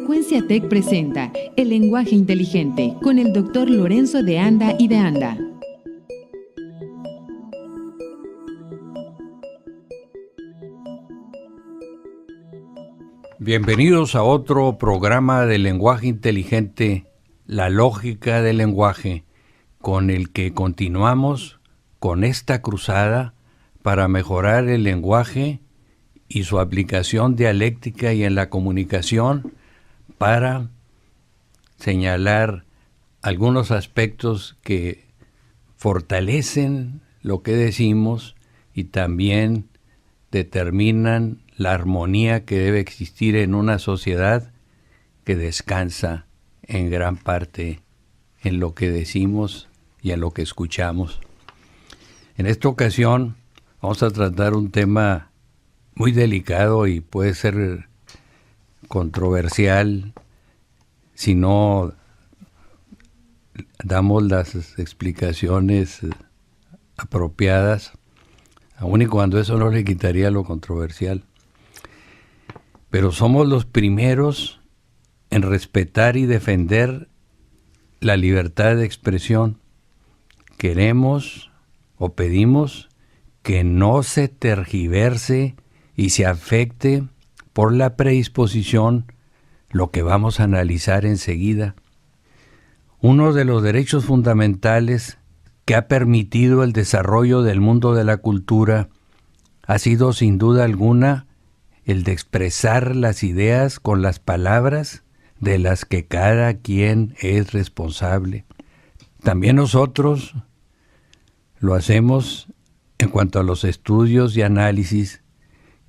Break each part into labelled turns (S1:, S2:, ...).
S1: Frecuencia Tech presenta El lenguaje inteligente con el Dr. Lorenzo de Anda y de Anda.
S2: Bienvenidos a otro programa del lenguaje inteligente, la lógica del lenguaje, con el que continuamos con esta cruzada para mejorar el lenguaje y su aplicación dialéctica y en la comunicación para señalar algunos aspectos que fortalecen lo que decimos y también determinan la armonía que debe existir en una sociedad que descansa en gran parte en lo que decimos y en lo que escuchamos. En esta ocasión vamos a tratar un tema muy delicado y puede ser controversial si no damos las explicaciones apropiadas, aun y cuando eso no le quitaría lo controversial. Pero somos los primeros en respetar y defender la libertad de expresión. Queremos o pedimos que no se tergiverse y se afecte por la predisposición lo que vamos a analizar enseguida. Uno de los derechos fundamentales que ha permitido el desarrollo del mundo de la cultura ha sido sin duda alguna el de expresar las ideas con las palabras de las que cada quien es responsable. También nosotros lo hacemos en cuanto a los estudios y análisis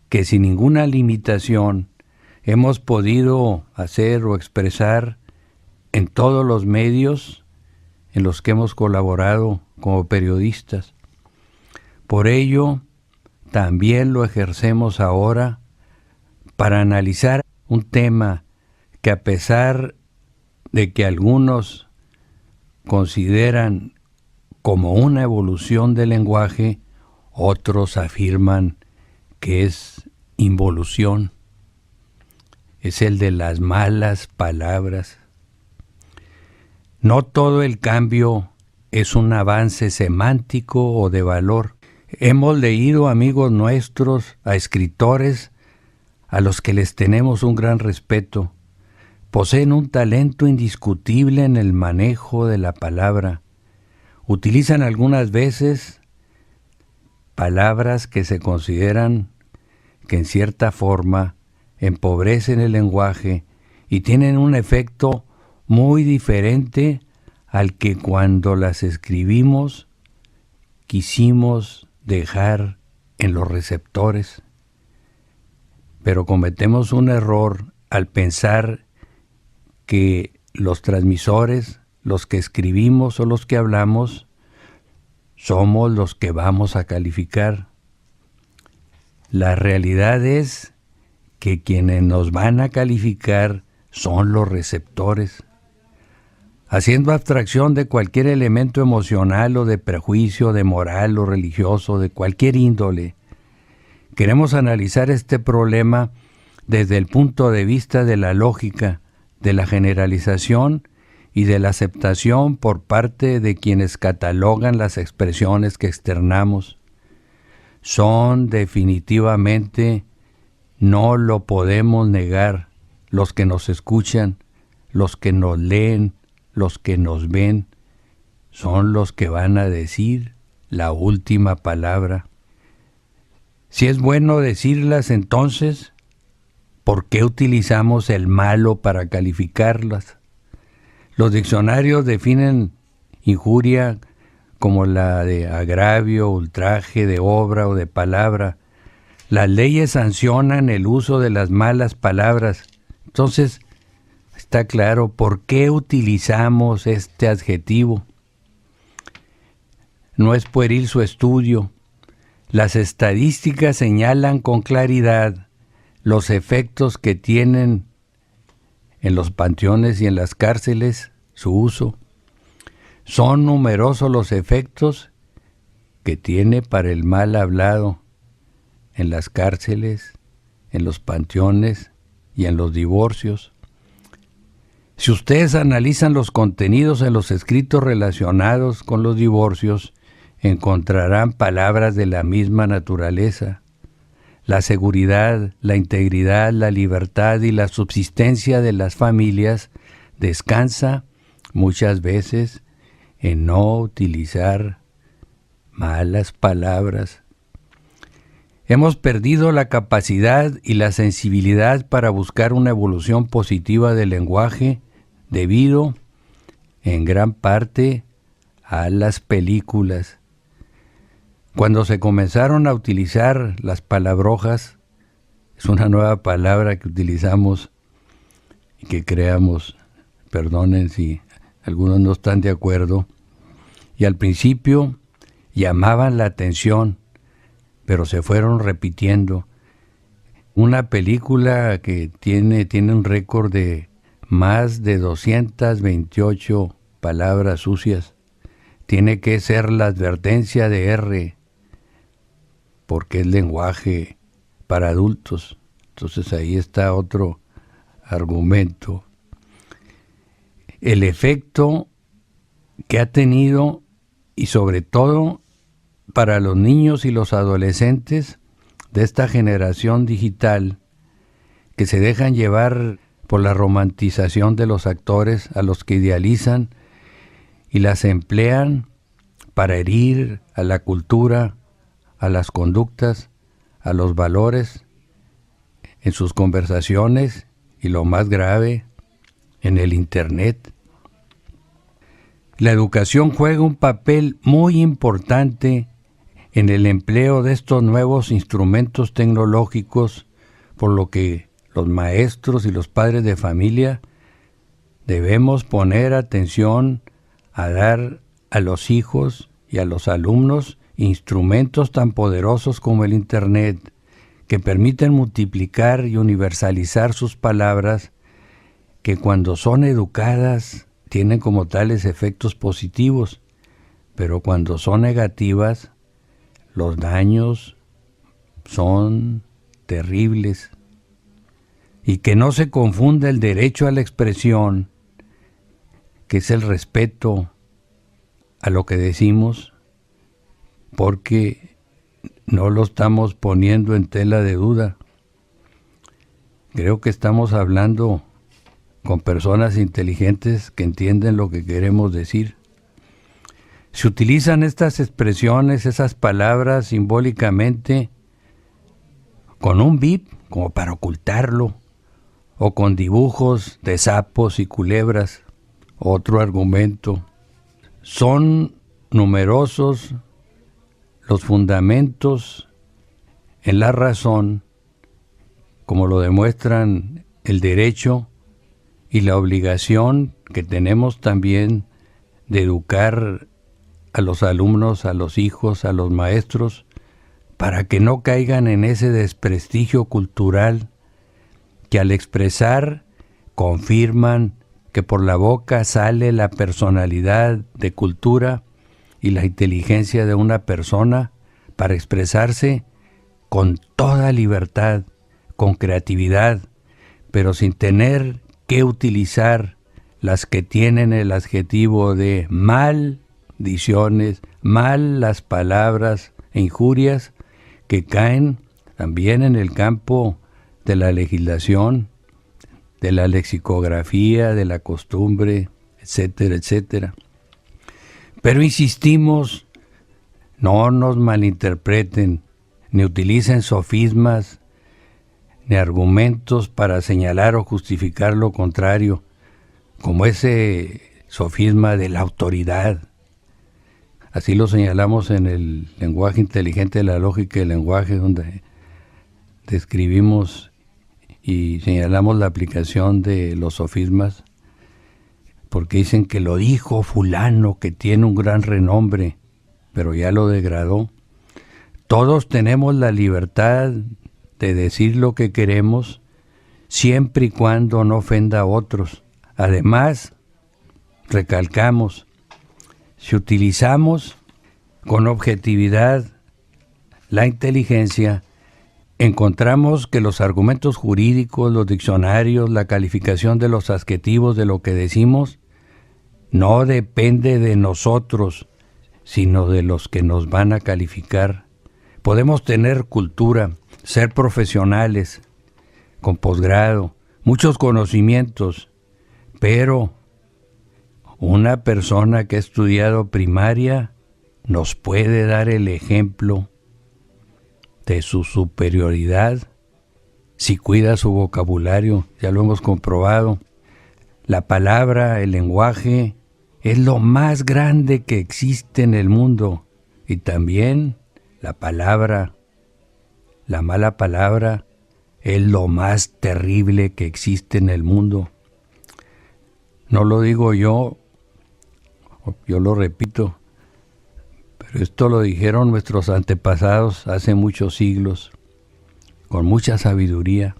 S2: que sin ninguna limitación hemos podido hacer o expresar en todos los medios en los que hemos colaborado como periodistas. Por ello, también lo ejercemos ahora para analizar un tema que, a pesar de que algunos consideran como una evolución del lenguaje, otros afirman que es involución, es el de las malas palabras. No todo el cambio es un avance semántico o de valor. Hemos leído, amigos nuestros, a escritores a los que les tenemos un gran respeto. Poseen un talento indiscutible en el manejo de la palabra. Utilizan algunas veces palabras que se consideran que en cierta forma empobrecen el lenguaje y tienen un efecto muy diferente al que cuando las escribimos quisimos dejar en los receptores. Pero cometemos un error al pensar que los transmisores, los que escribimos o los que hablamos, somos los que vamos a calificar. La realidad es que quienes nos van a calificar son los receptores. Haciendo abstracción de cualquier elemento emocional o de prejuicio, de moral o religioso, de cualquier índole, queremos analizar este problema desde el punto de vista de la lógica, de la generalización y de la aceptación por parte de quienes catalogan las expresiones que externamos. Son definitivamente, no lo podemos negar, los que nos escuchan, los que nos leen, los que nos ven, son los que van a decir la última palabra. Si es bueno decirlas, entonces, ¿por qué utilizamos el malo para calificarlas? Los diccionarios definen injuria como la de agravio, ultraje, de obra o de palabra. Las leyes sancionan el uso de las malas palabras. Entonces, está claro por qué utilizamos este adjetivo. No es pueril su estudio. Las estadísticas señalan con claridad los efectos que tienen en los panteones y en las cárceles su uso. Son numerosos los efectos que tiene para el mal hablado en las cárceles, en los panteones y en los divorcios. Si ustedes analizan los contenidos de los escritos relacionados con los divorcios, encontrarán palabras de la misma naturaleza. La seguridad, la integridad, la libertad y la subsistencia de las familias descansa muchas veces en no utilizar malas palabras. Hemos perdido la capacidad y la sensibilidad para buscar una evolución positiva del lenguaje debido, en gran parte, a las películas. Cuando se comenzaron a utilizar las palabrojas, es una nueva palabra que utilizamos y que creamos, perdonen si algunos no están de acuerdo, y al principio llamaban la atención, pero se fueron repitiendo. Una película que tiene un récord de más de 228 palabras sucias, tiene que ser la advertencia de R, porque es lenguaje para adultos. Entonces ahí está otro argumento. El efecto que ha tenido, y sobre todo para los niños y los adolescentes de esta generación digital, que se dejan llevar por la romantización de los actores a los que idealizan y las emplean para herir a la cultura, a las conductas, a los valores, en sus conversaciones y, lo más grave, en el Internet. La educación juega un papel muy importante en el empleo de estos nuevos instrumentos tecnológicos, por lo que los maestros y los padres de familia debemos poner atención a dar a los hijos y a los alumnos instrumentos tan poderosos como el Internet, que permiten multiplicar y universalizar sus palabras, que cuando son educadas tienen como tales efectos positivos, pero cuando son negativas, los daños son terribles. Y que no se confunda el derecho a la expresión, que es el respeto a lo que decimos, porque no lo estamos poniendo en tela de duda. Creo que estamos hablando con personas inteligentes que entienden lo que queremos decir. Se utilizan estas expresiones, esas palabras simbólicamente, con un bip, como para ocultarlo, o con dibujos de sapos y culebras. Otro argumento. Son numerosos los fundamentos en la razón, como lo demuestran el derecho y la obligación que tenemos también de educar a los alumnos, a los hijos, a los maestros, para que no caigan en ese desprestigio cultural que al expresar confirman que por la boca sale la personalidad de cultura y la inteligencia de una persona para expresarse con toda libertad, con creatividad, pero sin tener que utilizar las que tienen el adjetivo de maldiciones, malas palabras e injurias que caen también en el campo de la legislación, de la lexicografía, de la costumbre, etcétera, etcétera. Pero insistimos, no nos malinterpreten, ni utilicen sofismas, ni argumentos para señalar o justificar lo contrario, como ese sofisma de la autoridad. Así lo señalamos en el lenguaje inteligente de la lógica del lenguaje, donde describimos y señalamos la aplicación de los sofismas, porque dicen que lo dijo fulano, que tiene un gran renombre, pero ya lo degradó. Todos tenemos la libertad de decir lo que queremos, siempre y cuando no ofenda a otros. Además, recalcamos, si utilizamos con objetividad la inteligencia, encontramos que los argumentos jurídicos, los diccionarios, la calificación de los adjetivos de lo que decimos, no depende de nosotros, sino de los que nos van a calificar. Podemos tener cultura, ser profesionales, con posgrado, muchos conocimientos, pero una persona que ha estudiado primaria nos puede dar el ejemplo de su superioridad si cuida su vocabulario. Ya lo hemos comprobado. La palabra, el lenguaje, es lo más grande que existe en el mundo. Y también la palabra, la mala palabra, es lo más terrible que existe en el mundo. No lo digo yo lo repito, pero esto lo dijeron nuestros antepasados hace muchos siglos, con mucha sabiduría.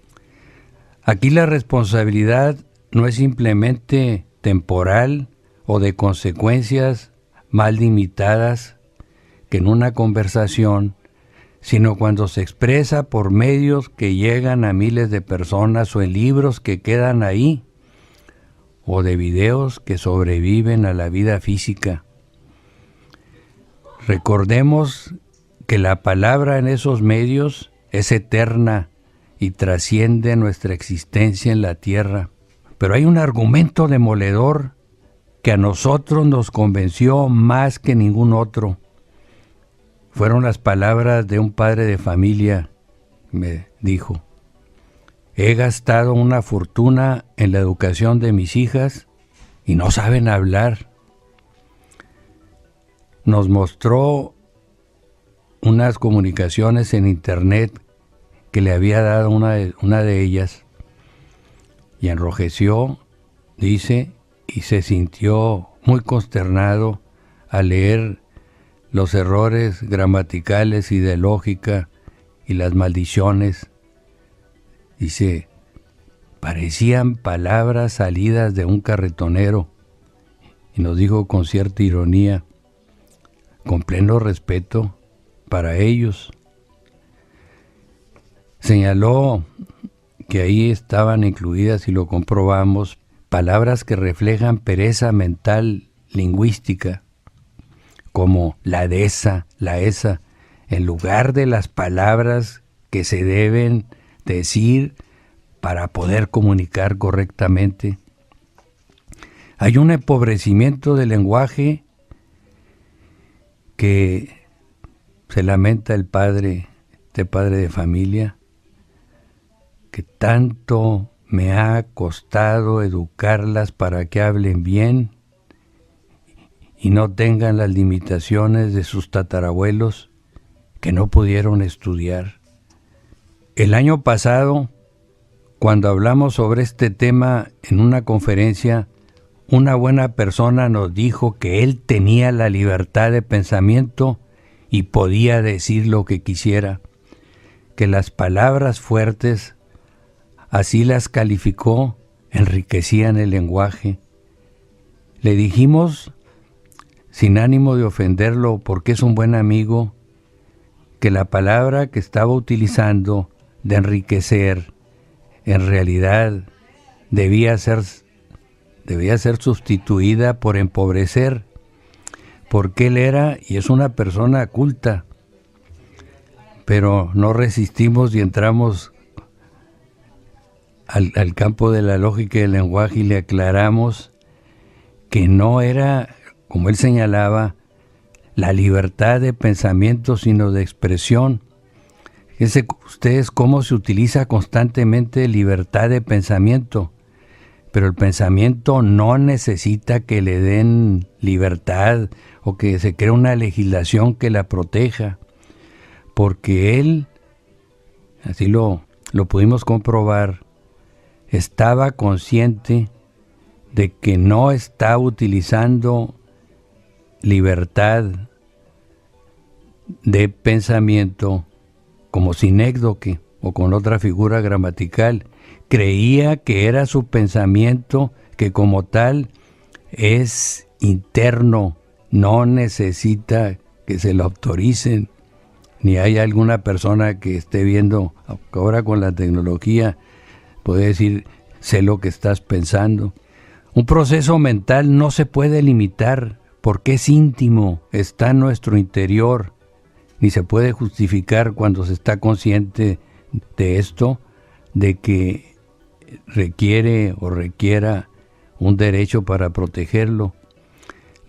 S2: Aquí la responsabilidad no es simplemente temporal o de consecuencias mal limitadas que en una conversación, sino cuando se expresa por medios que llegan a miles de personas o en libros que quedan ahí, o de videos que sobreviven a la vida física. Recordemos que la palabra en esos medios es eterna y trasciende nuestra existencia en la tierra. Pero hay un argumento demoledor que a nosotros nos convenció más que ningún otro. Fueron las palabras de un padre de familia. Me dijo: he gastado una fortuna en la educación de mis hijas y no saben hablar. Nos mostró unas comunicaciones en internet que le había dado una de ellas y enrojeció, dice, y se sintió muy consternado al leer los errores gramaticales y de lógica y las maldiciones. Dice, parecían palabras salidas de un carretonero, y nos dijo con cierta ironía, con pleno respeto para ellos. Señaló que ahí estaban incluidas, y lo comprobamos, palabras que reflejan pereza mental lingüística, como la desa, la esa, en lugar de las palabras que se deben decir para poder comunicar correctamente. Hay un empobrecimiento del lenguaje que se lamenta el padre, este padre de familia, que tanto me ha costado educarlas para que hablen bien y no tengan las limitaciones de sus tatarabuelos que no pudieron estudiar. El año pasado, cuando hablamos sobre este tema en una conferencia, una buena persona nos dijo que él tenía la libertad de pensamiento y podía decir lo que quisiera, que las palabras fuertes, así las calificó, enriquecían el lenguaje. Le dijimos, sin ánimo de ofenderlo porque es un buen amigo, que la palabra que estaba utilizando de enriquecer, en realidad debía ser sustituida por empobrecer, porque él era y es una persona culta, pero no resistimos y entramos al campo de la lógica y del lenguaje y le aclaramos que no era, como él señalaba, la libertad de pensamiento, sino de expresión. Fíjense ustedes cómo se utiliza constantemente libertad de pensamiento, pero el pensamiento no necesita que le den libertad o que se cree una legislación que la proteja, porque él, así lo pudimos comprobar, estaba consciente de que no está utilizando libertad de pensamiento como sinécdoque o con otra figura gramatical. Creía que era su pensamiento, que como tal es interno, no necesita que se lo autoricen, ni hay alguna persona que esté viendo ahora con la tecnología, puede decir, sé lo que estás pensando. Un proceso mental no se puede limitar porque es íntimo, está en nuestro interior, ni se puede justificar cuando se está consciente de esto, de que requiere o requiera un derecho para protegerlo.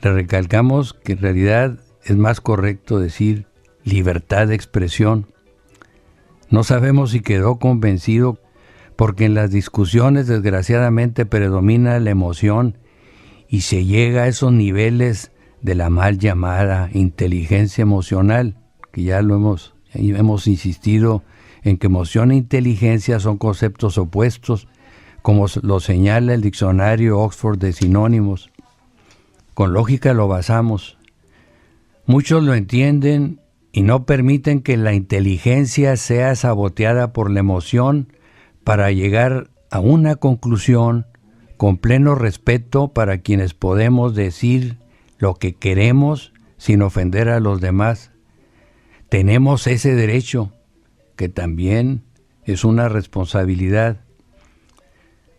S2: Le recalcamos que en realidad es más correcto decir libertad de expresión. No sabemos si quedó convencido porque en las discusiones desgraciadamente predomina la emoción y se llega a esos niveles de la mal llamada inteligencia emocional, que ya hemos insistido en que emoción e inteligencia son conceptos opuestos, como lo señala el diccionario Oxford de sinónimos. Con lógica lo basamos. Muchos lo entienden y no permiten que la inteligencia sea saboteada por la emoción para llegar a una conclusión con pleno respeto para quienes podemos decir lo que queremos sin ofender a los demás. Tenemos ese derecho, que también es una responsabilidad.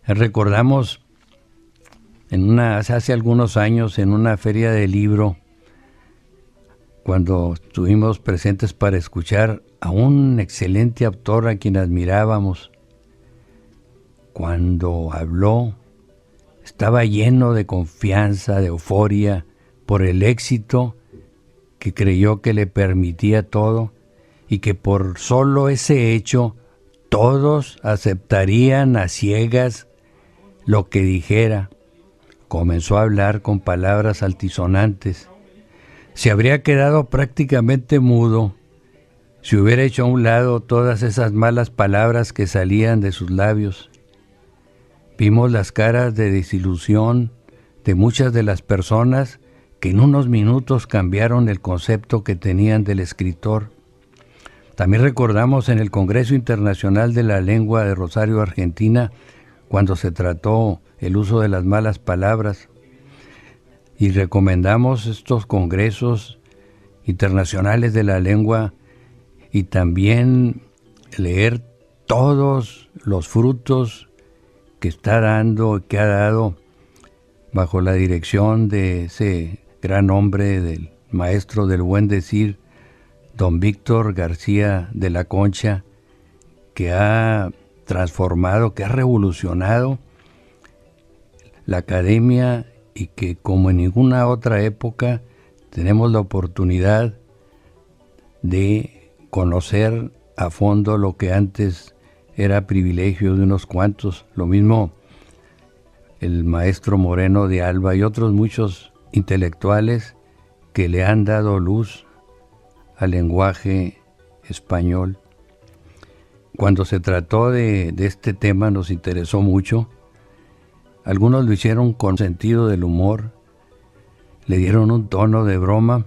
S2: Recordamos hace algunos años en una feria de libro, cuando estuvimos presentes para escuchar a un excelente autor a quien admirábamos. Cuando habló, estaba lleno de confianza, de euforia, por el éxito que creyó que le permitía todo y que por solo ese hecho todos aceptarían a ciegas lo que dijera. Comenzó a hablar con palabras altisonantes. Se habría quedado prácticamente mudo si hubiera hecho a un lado todas esas malas palabras que salían de sus labios. Vimos las caras de desilusión de muchas de las personas que en unos minutos cambiaron el concepto que tenían del escritor. También recordamos en el Congreso Internacional de la Lengua de Rosario, Argentina, cuando se trató el uso de las malas palabras. Y recomendamos estos congresos internacionales de la lengua y también leer todos los frutos que está dando, que ha dado bajo la dirección de ese gran hombre, del maestro del buen decir, don Víctor García de la Concha, que ha transformado, que ha revolucionado la academia y que como en ninguna otra época tenemos la oportunidad de conocer a fondo lo que antes era privilegio de unos cuantos. Lo mismo el maestro Moreno de Alba y otros muchos intelectuales que le han dado luz al lenguaje español. Cuando se trató de este tema nos interesó mucho. Algunos lo hicieron con sentido del humor, le dieron un tono de broma,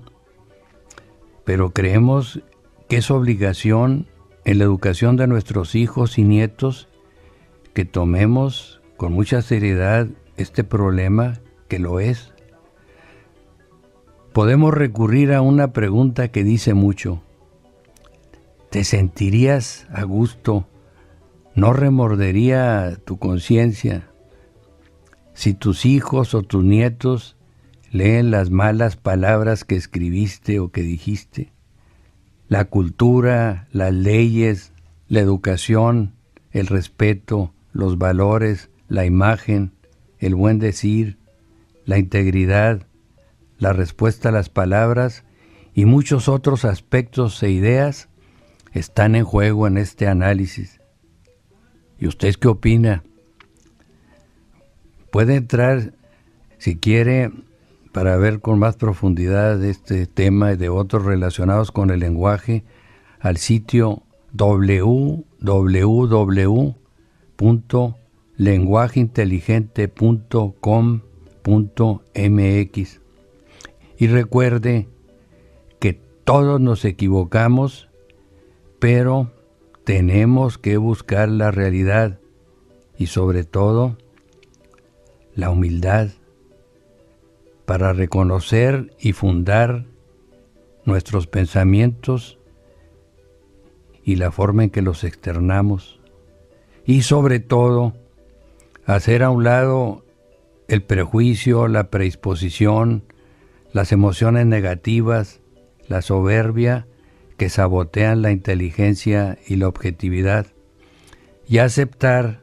S2: pero creemos que es obligación en la educación de nuestros hijos y nietos que tomemos con mucha seriedad este problema, que lo es. Podemos recurrir a una pregunta que dice mucho. ¿Te sentirías a gusto? ¿No remordería tu conciencia si tus hijos o tus nietos leen las malas palabras que escribiste o que dijiste? La cultura, las leyes, la educación, el respeto, los valores, la imagen, el buen decir, la integridad, la respuesta a las palabras y muchos otros aspectos e ideas están en juego en este análisis. ¿Y usted qué opina? Puede entrar, si quiere, para ver con más profundidad de este tema y de otros relacionados con el lenguaje, al sitio www.lenguajeinteligente.com.mx. Y recuerde que todos nos equivocamos, pero tenemos que buscar la realidad y sobre todo la humildad para reconocer y fundar nuestros pensamientos y la forma en que los externamos. Y sobre todo, hacer a un lado el prejuicio, la predisposición, las emociones negativas, la soberbia que sabotean la inteligencia y la objetividad, y aceptar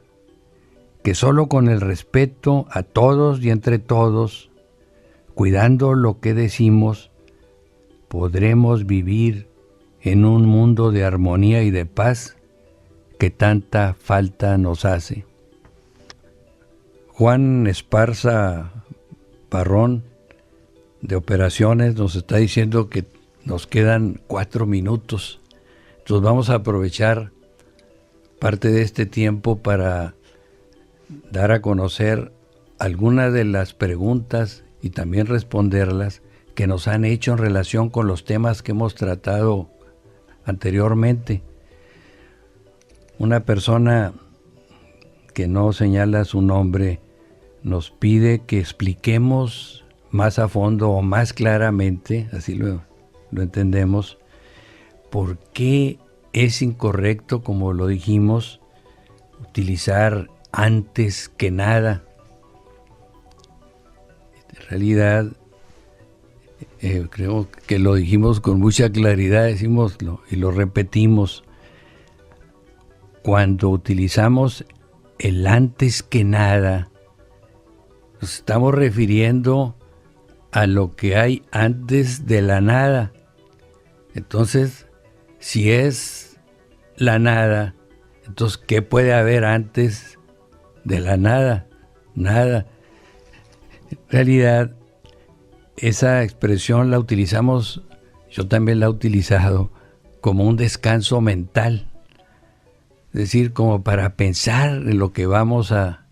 S2: que solo con el respeto a todos y entre todos, cuidando lo que decimos, podremos vivir en un mundo de armonía y de paz que tanta falta nos hace. Juan Esparza Parrón, de Operaciones, nos está diciendo que nos quedan 4 minutos. Entonces vamos a aprovechar parte de este tiempo para dar a conocer algunas de las preguntas y también responderlas que nos han hecho en relación con los temas que hemos tratado anteriormente. Una persona que no señala su nombre nos pide que expliquemos más a fondo o más claramente, así lo entendemos, por qué es incorrecto, como lo dijimos, utilizar antes que nada. En realidad, creo que lo dijimos con mucha claridad, decimoslo y lo repetimos. Cuando utilizamos el antes que nada, nos estamos refiriendo a lo que hay antes de la nada. Entonces, si es la nada, entonces, ¿qué puede haber antes de la nada? Nada. En realidad, esa expresión la utilizamos, yo también la he utilizado, como un descanso mental. Es decir, como para pensar en lo que vamos a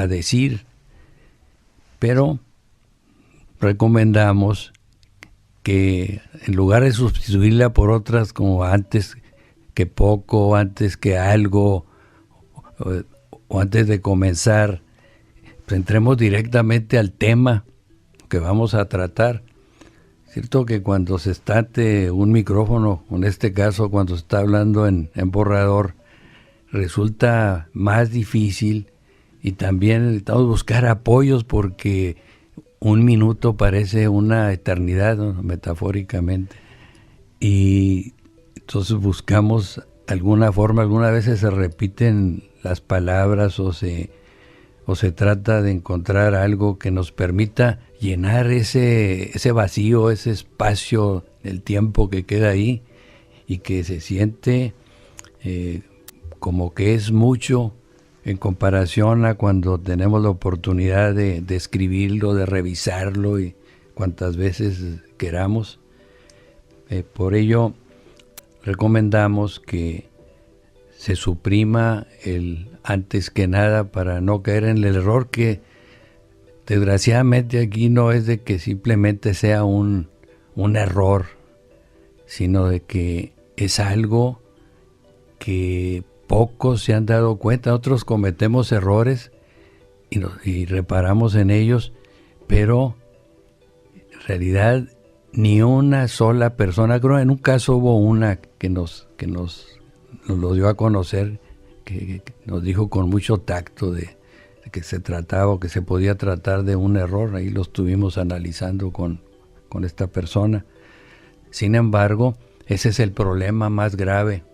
S2: decir. Pero recomendamos que en lugar de sustituirla por otras como antes que poco, antes que algo, o antes de comenzar, pues entremos directamente al tema que vamos a tratar. Cierto que cuando se está ante un micrófono, en este caso cuando se está hablando en borrador, resulta más difícil, y también necesitamos buscar apoyos porque un minuto parece una eternidad, ¿no? Metafóricamente. Y entonces buscamos alguna forma, algunas veces se repiten las palabras o se trata de encontrar algo que nos permita llenar ese vacío, ese espacio del tiempo que queda ahí y que se siente como que es mucho en comparación a cuando tenemos la oportunidad de escribirlo, de revisarlo y cuantas veces queramos. Por ello, recomendamos que se suprima el antes que nada para no caer en el error que desgraciadamente aquí no es de que simplemente sea un error, sino de que es algo que pocos se han dado cuenta. Otros cometemos errores y reparamos en ellos, pero en realidad ni una sola persona, creo en un caso hubo una que nos lo dio a conocer, que nos dijo con mucho tacto de que se trataba o que se podía tratar de un error. Ahí lo estuvimos analizando con esta persona. Sin embargo, ese es el problema más grave.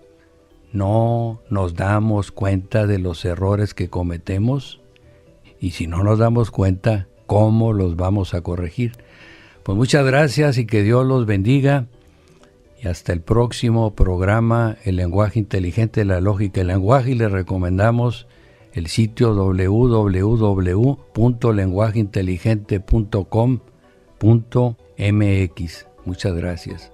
S2: No nos damos cuenta de los errores que cometemos, y si no nos damos cuenta, ¿cómo los vamos a corregir? Pues muchas gracias y que Dios los bendiga, y hasta el próximo programa El lenguaje inteligente, la lógica del lenguaje, y les recomendamos el sitio www.lenguajeinteligente.com.mx. Muchas gracias.